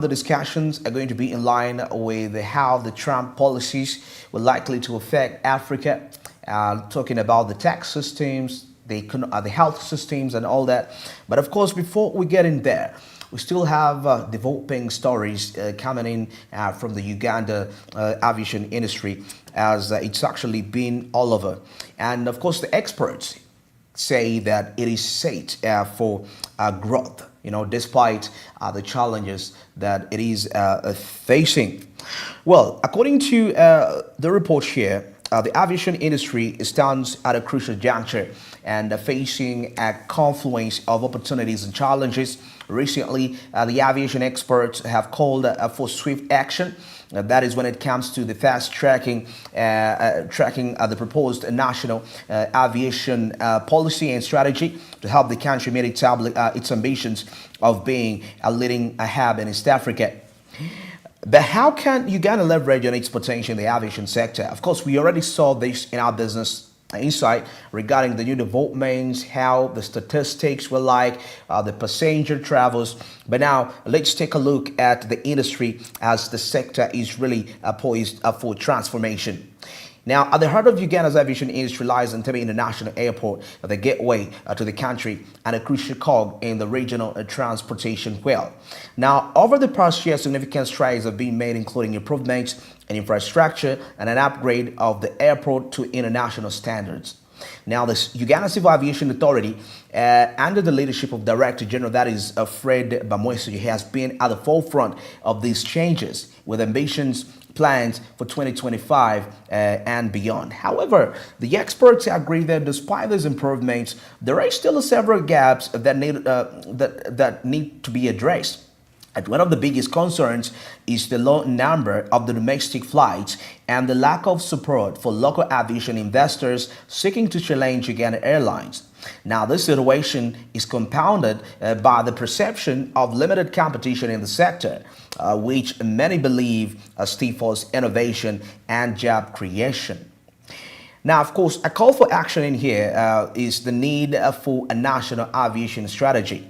The discussions are going to be in line with how the Trump policies were likely to affect Africa, talking about the tax systems, the health systems, and all that. But of course, before we get in there, we still have developing stories coming in from the Uganda aviation industry, as it's actually been all over. And of course, the experts say that it is set for growth, despite the challenges that it is facing. Well, according to the report here, the aviation industry stands at a crucial juncture and facing a confluence of opportunities and challenges. Recently, the aviation experts have called for swift action. That is when it comes to the fast tracking the proposed national aviation policy and strategy to help the country meet its ambitions of being a leading hub in East Africa. But how can Uganda leverage on its potential in the aviation sector? Of course, we already saw this in our business insight regarding the new developments, how the statistics were like, the passenger travels. But now let's take a look at the industry as the sector is really poised for transformation. Now, at the heart of Uganda's aviation industry lies Entebbe International Airport, the gateway to the country and a crucial cog in the regional transportation wheel. Now, over the past year, significant strides have been made, including improvements in infrastructure and an upgrade of the airport to international standards. Now, the Uganda Civil Aviation Authority, under the leadership of Director General, that is Fred Bamwesigye, has been at the forefront of these changes with ambitions plans for 2025 and beyond. However, the experts agree that despite these improvements, there are still several gaps that need to be addressed. And one of the biggest concerns is the low number of the domestic flights and the lack of support for local aviation investors seeking to challenge Uganda Airlines. Now, this situation is compounded by the perception of limited competition in the sector, which many believe stifles innovation and job creation. Now, of course, a call for action in here is the need for a national aviation strategy.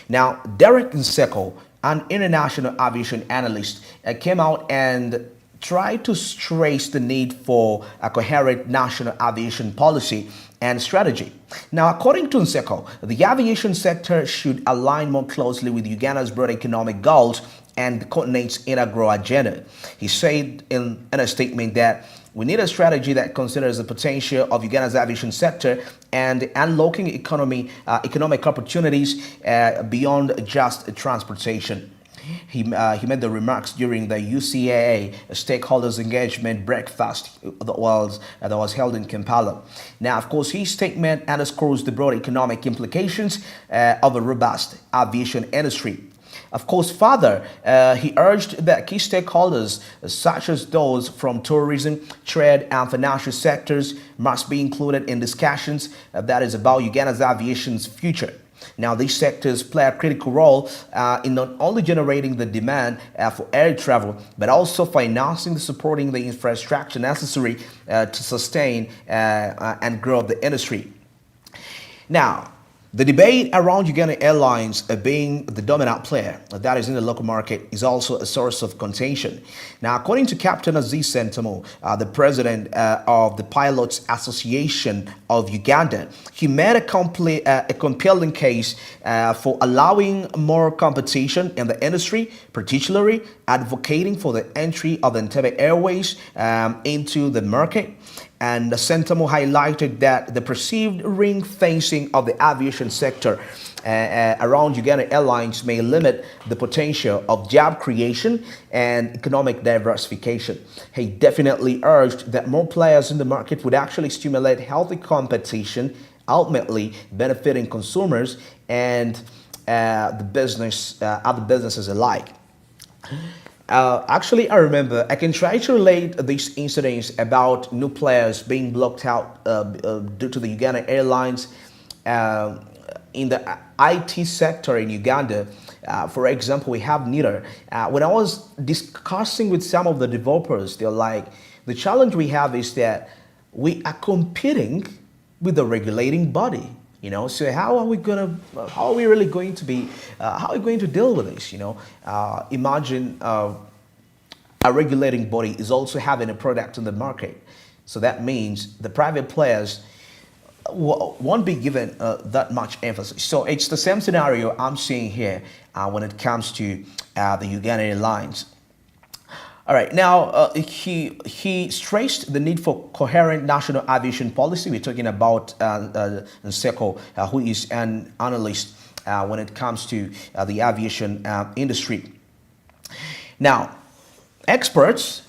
Now, Derek Nseko, an international aviation analyst, came out and tried to stress the need for a coherent national aviation policy and strategy. Now, according to Nseko, the aviation sector should align more closely with Uganda's broad economic goals and the continent's integral agenda. He said in a statement that we need a strategy that considers the potential of Uganda's aviation sector and unlocking economic opportunities beyond just transportation. He made the remarks during the UCAA stakeholders engagement breakfast that was held in Kampala. Now, of course, his statement underscores the broad economic implications of a robust aviation industry. Of course, further, he urged that key stakeholders, such as those from tourism, trade, and financial sectors, must be included in discussions that is about Uganda's aviation's future. Now, these sectors play a critical role in not only generating the demand for air travel, but also financing and supporting the infrastructure necessary to sustain and grow the industry. Now, the debate around Uganda Airlines being the dominant player that is in the local market is also a source of contention. Now, according to Captain Aziz Sentamo, the president of the Pilots Association of Uganda, he made a compelling case for allowing more competition in the industry, particularly advocating for the entry of Entebbe Airways into the market. And Sentamo highlighted that the perceived ring fencing of the aviation sector around Uganda Airlines may limit the potential of job creation and economic diversification. He definitely urged that more players in the market would actually stimulate healthy competition, ultimately benefiting consumers and other businesses alike. Actually, I remember I can try to relate these incidents about new players being blocked out due to the Uganda Airlines in the IT sector in Uganda. For example, we have NITR. When I was discussing with some of the developers, they're like, the challenge we have is that we are competing with the regulating body. So how are we really going to be, how are we going to deal with this? Imagine a regulating body is also having a product in the market. So that means the private players won't be given that much emphasis. So it's the same scenario I'm seeing here when it comes to the Uganda Airlines. All right, now he stressed the need for coherent national aviation policy. We're talking about Nseko, who is an analyst when it comes to the aviation industry. Now, experts,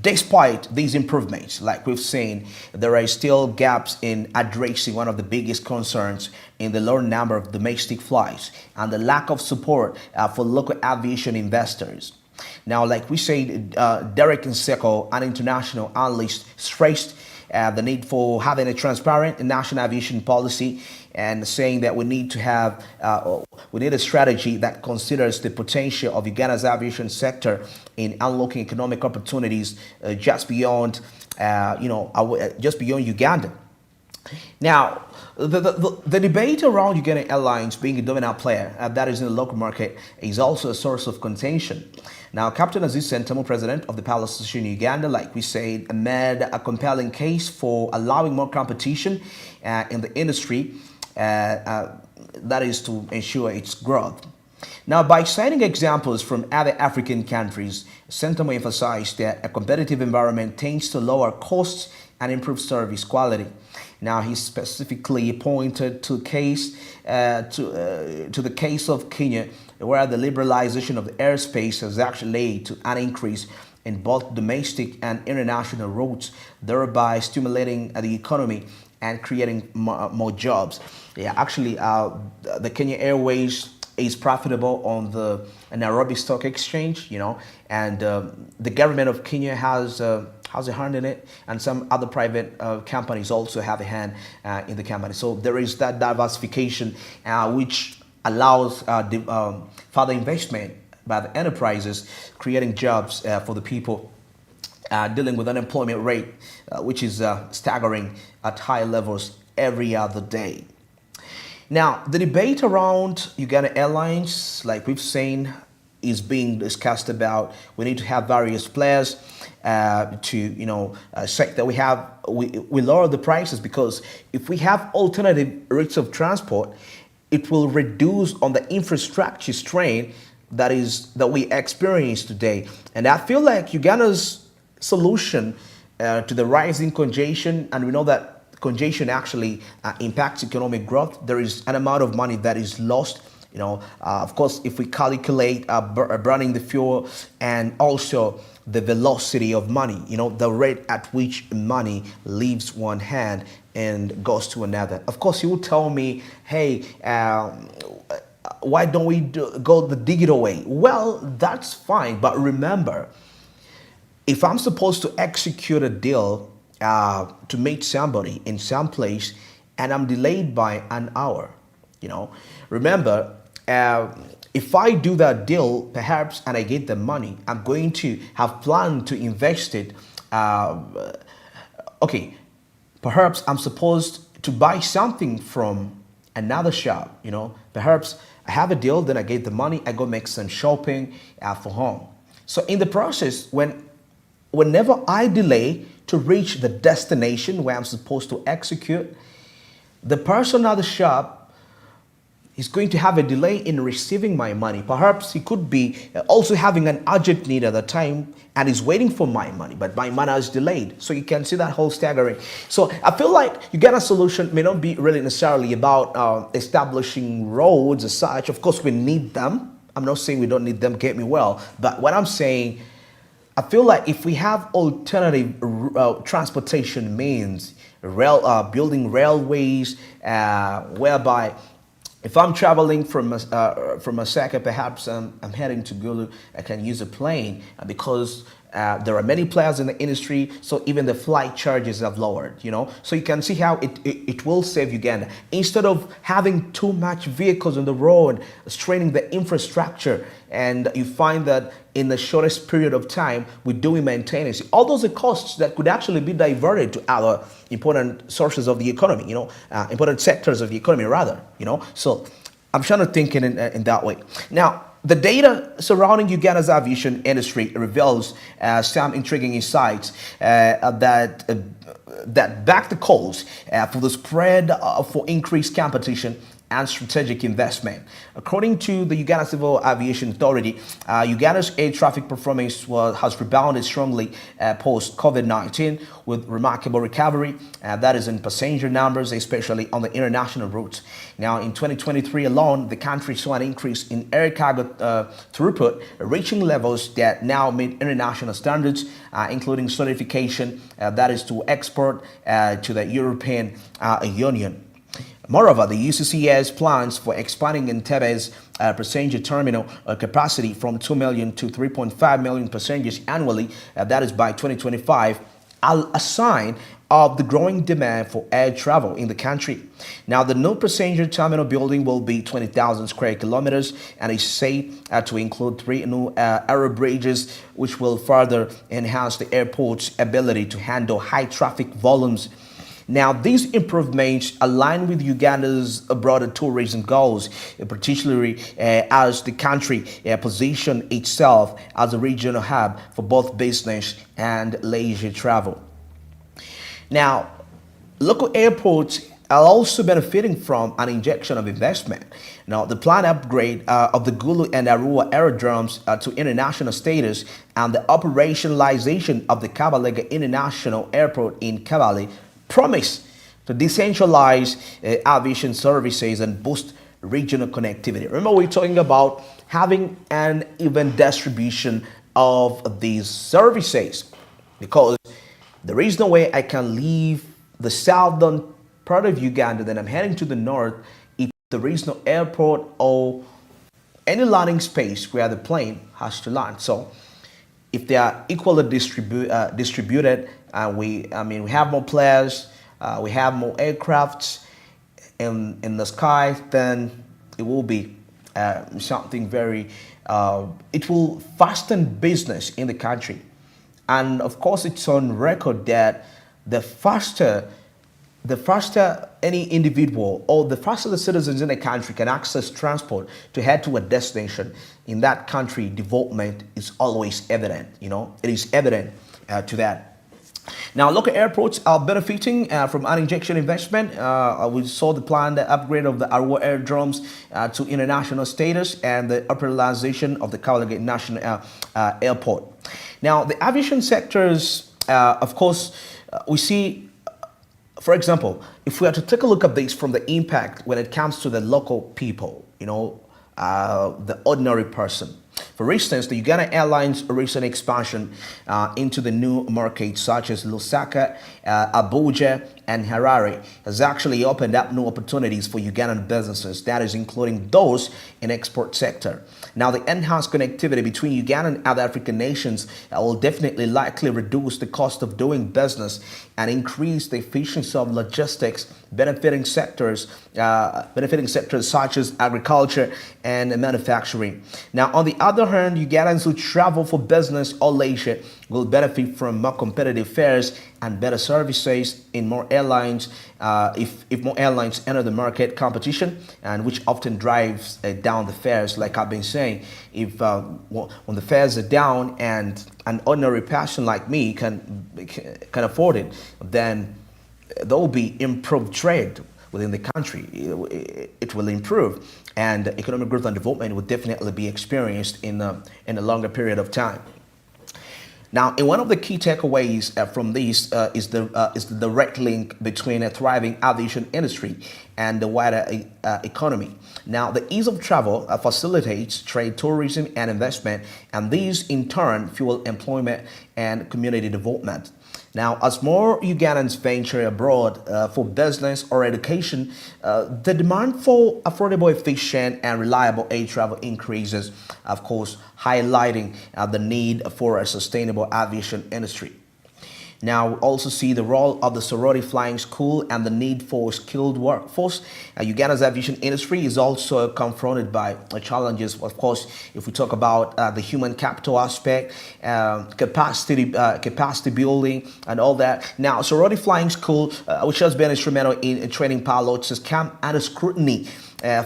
despite these improvements, like we've seen, there are still gaps in addressing one of the biggest concerns in the low number of domestic flights and the lack of support for local aviation investors. Now, like we said, Derek Nseko, an international analyst, stressed the need for having a transparent national aviation policy and saying that we need to have we need a strategy that considers the potential of Uganda's aviation sector in unlocking economic opportunities just beyond just beyond Uganda. Now, the debate around Uganda Airlines being a dominant player that is in the local market is also a source of contention. Now, Captain Aziz Sentamu, president of the Pilot Association in Uganda, like we said, made a compelling case for allowing more competition in the industry, that is to ensure its growth. Now, by citing examples from other African countries, Sentamu emphasized that a competitive environment tends to lower costs and improve service quality. Now, he specifically pointed to the case of Kenya, where the liberalization of the airspace has actually led to an increase in both domestic and international routes, thereby stimulating the economy and creating more jobs. Yeah, actually, the Kenya Airways is profitable on the Nairobi Stock Exchange, and the government of Kenya has a hand in it, and some other private companies also have a hand in the company. So there is that diversification, which allows further investment by the enterprises, creating jobs for the people, dealing with unemployment rate, which is staggering at high levels every other day. Now, the debate around Uganda Airlines, like we've seen, is being discussed about. We need to have various players to say that we lower the prices, because if we have alternative routes of transport, it will reduce on the infrastructure strain that we experience today. And I feel like Uganda's solution to the rising congestion, and we know that congestion actually impacts economic growth. There is an amount of money that is lost. Of course, if we calculate burning the fuel and also the velocity of money, the rate at which money leaves one hand and goes to another. Of course, you will tell me, hey, why don't we go the digital way? Well, that's fine. But remember, if I'm supposed to execute a deal to meet somebody in some place and I'm delayed by an hour, remember, if I do that deal, perhaps, and I get the money, I'm going to have planned to invest it. Okay, perhaps I'm supposed to buy something from another shop, perhaps I have a deal, then I get the money, I go make some shopping for home. So in the process, whenever I delay to reach the destination where I'm supposed to execute, the person at the shop is going to have a delay in receiving my money. Perhaps he could be also having an urgent need at the time and is waiting for my money, but my money is delayed. So you can see that whole staggering. So I feel like Uganda's solution may not be really necessarily about establishing roads as such. Of course, we need them. I'm not saying we don't need them, get me well. But what I'm saying, I feel like if we have alternative transportation means, building railways, whereby if I'm traveling from Masaka, perhaps I'm heading to Gulu, I can use a plane, because There are many players in the industry, so even the flight charges have lowered, So you can see how it will save Uganda. Instead of having too much vehicles on the road, straining the infrastructure, and you find that in the shortest period of time with doing maintenance, all those are costs that could actually be diverted to other important sources of the economy, important sectors of the economy rather, So I'm trying to think in that way. Now, the data surrounding Uganda's aviation industry reveals some intriguing insights that back the calls for the spread for increased competition and strategic investment. According to the Uganda Civil Aviation Authority, Uganda's air traffic performance has rebounded strongly post-COVID-19 with remarkable recovery, that is in passenger numbers, especially on the international routes. Now, in 2023 alone, the country saw an increase in air cargo throughput, reaching levels that now meet international standards, including certification, that is to export to the European Union. Moreover, the UCC has plans for expanding Entebe's passenger terminal capacity from 2 million to 3.5 million passengers annually, that is by 2025, a sign of the growing demand for air travel in the country. Now, the new passenger terminal building will be 20,000 square kilometers and is said to include 3 new aero bridges, which will further enhance the airport's ability to handle high traffic volumes. Now, these improvements align with Uganda's broader tourism goals, particularly as the country positions itself as a regional hub for both business and leisure travel. Now, local airports are also benefiting from an injection of investment. Now, the planned upgrade of the Gulu and Arua aerodromes to international status and the operationalization of the Kabalega International Airport in Kabale promise to decentralize aviation services and boost regional connectivity. Remember, we're talking about having an even distribution of these services, because there is no way I can leave the southern part of Uganda, then I'm heading to the north, if there is no airport or any landing space where the plane has to land. So if they are equally distributed, we have more players, we have more aircrafts in the sky, then it will be something very, it will fasten business in the country. And of course, it's on record that the faster any individual or the faster the citizens in a country can access transport to head to a destination in that country, development is always evident. It is evident to that. Now, local airports are benefiting from an injection investment. We saw the planned upgrade of the Arua aerodromes to international status and the operationalization of the Kabalega National Airport. Now, the aviation sectors, of course, we see, for example, if we are to take a look at this from the impact when it comes to the local people, the ordinary person. For instance, the Uganda Airlines' recent expansion into the new markets such as Lusaka, Abuja, and Harare has actually opened up new opportunities for Ugandan businesses, that is including those in export sector. Now, the enhanced connectivity between Uganda and other African nations will definitely likely reduce the cost of doing business and increase the efficiency of logistics, benefiting sectors such as agriculture and manufacturing. Now, on the other hand, Ugandans who travel for business or leisure will benefit from more competitive fares and better services in more airlines if more airlines enter the market competition, and which often drives down the fares. Like I've been saying, if when the fares are down and an ordinary person like me can afford it, then there will be improved trade within the country. It will improve, and economic growth and development will definitely be experienced in a longer period of time. Now, in one of the key takeaways from this is the direct link between a thriving aviation industry and the wider economy. Now, the ease of travel facilitates trade, tourism, and investment, and these in turn fuel employment and community development. Now, as more Ugandans venture abroad for business or education, the demand for affordable, efficient, and reliable air travel increases, of course, highlighting the need for a sustainable aviation industry. Now, we also see the role of the sorority flying school and the need for skilled workforce. Uganda's aviation industry is also confronted by challenges. Of course, if we talk about the human capital aspect, capacity building, and all that. Now, sorority flying school, which has been instrumental in training pilots, has come under scrutiny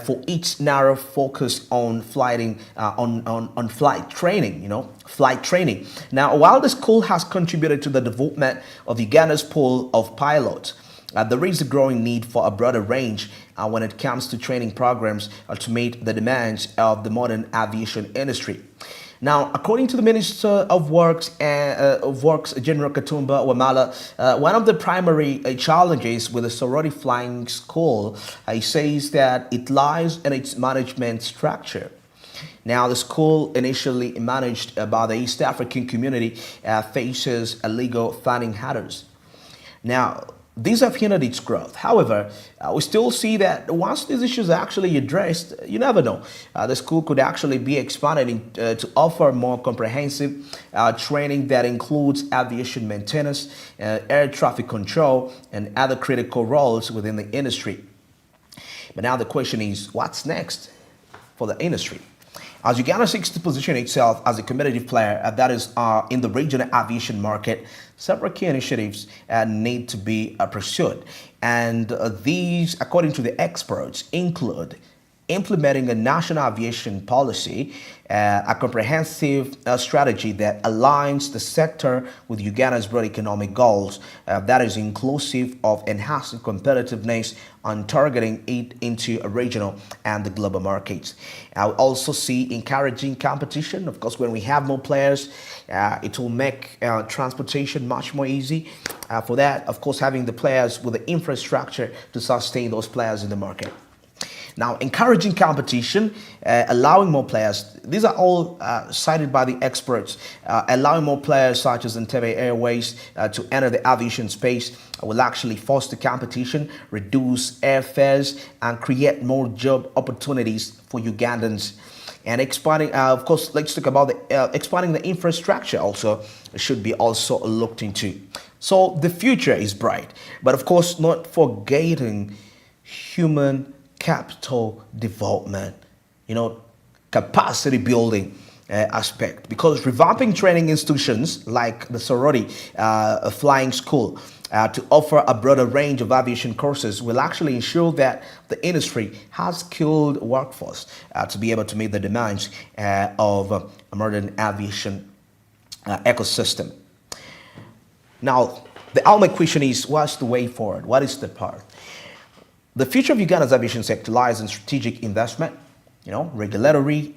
for each narrow focus on flighting, on flight training, flight training. Now, while the school has contributed to the development of Uganda's pool of pilots, there is a growing need for a broader range when it comes to training programs to meet the demands of the modern aviation industry. Now, according to the Minister of Works, General Katumba Wamala, one of the primary challenges with the sorority flying school, he says that it lies in its management structure. Now, the school, initially managed by the East African community, faces illegal funding hurdles. Now, these have hindered its growth. However, we still see that once these issues are actually addressed, you never know. The school could actually be expanded to offer more comprehensive training that includes aviation maintenance, air traffic control, and other critical roles within the industry. But now the question is, what's next for the industry? As Uganda seeks to position itself as a competitive player that is in the regional aviation market, several key initiatives need to be pursued. And these, according to the experts, include implementing a national aviation policy, a comprehensive strategy that aligns the sector with Uganda's broad economic goals, that is inclusive of enhancing competitiveness and targeting it into a regional and the global markets. I also see encouraging competition. Of course, when we have more players, it will make transportation much more easy. For that, of course, having the players with the infrastructure to sustain those players in the market. Now, encouraging competition, allowing more players. These are all cited by the experts. Allowing more players such as Entebbe Airways to enter the aviation space will actually foster competition, reduce airfares, and create more job opportunities for Ugandans. And expanding, of course, let's talk about the expanding the infrastructure also should be also looked into. So the future is bright, but of course, not forgetting human capital development, capacity building aspect, because revamping training institutions like the sorority flying school to offer a broader range of aviation courses will actually ensure that the industry has skilled workforce to be able to meet the demands of a modern aviation ecosystem. Now, the ultimate question is, what's the way forward? What is the path? The future of Uganda's aviation sector lies in strategic investment, regulatory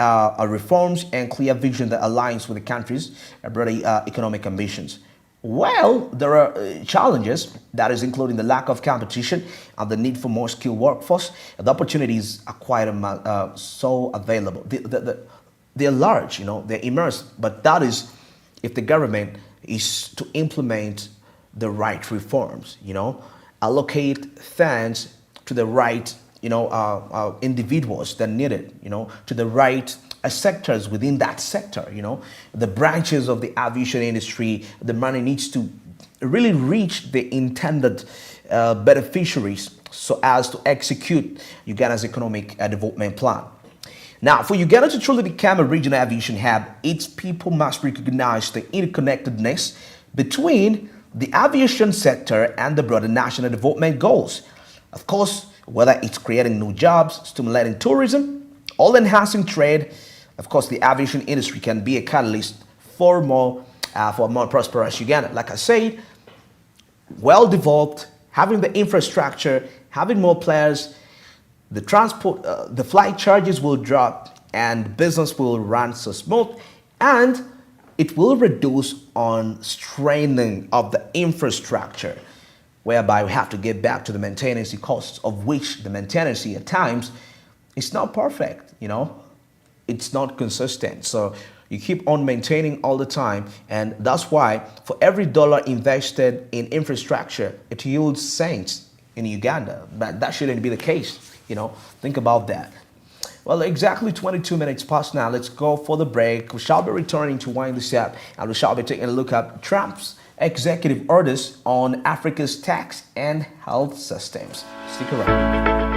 reforms, and clear vision that aligns with the country's broader economic ambitions. Well, there are challenges, that is including the lack of competition and the need for more skilled workforce. The opportunities are quite so available. They're large, they're immersed, but that is if the government is to implement the right reforms, allocate funds to the right, individuals that need it, to the right sectors within that sector, the branches of the aviation industry. The money needs to really reach the intended beneficiaries so as to execute Uganda's economic development plan. Now, for Uganda to truly become a regional aviation hub, its people must recognize the interconnectedness between the aviation sector and the broader national development goals. Of course, whether it's creating new jobs, stimulating tourism, or enhancing trade, of course, the aviation industry can be a catalyst for a more prosperous Uganda. Like I said, well developed, having the infrastructure, having more players, the transport, the flight charges will drop, and business will run so smooth, and it will reduce on straining of the infrastructure, whereby we have to get back to the maintenance costs, of which the maintenance at times is not perfect, it's not consistent. So You keep on maintaining all the time, and that's why for every dollar invested in infrastructure, it yields cents in Uganda. But that shouldn't be the case. Think about that. Well, exactly 22 minutes past now. Let's go for the break. We shall be returning to wind this up, and we shall be taking a look at Trump's executive orders on Africa's tax and health systems. Stick around.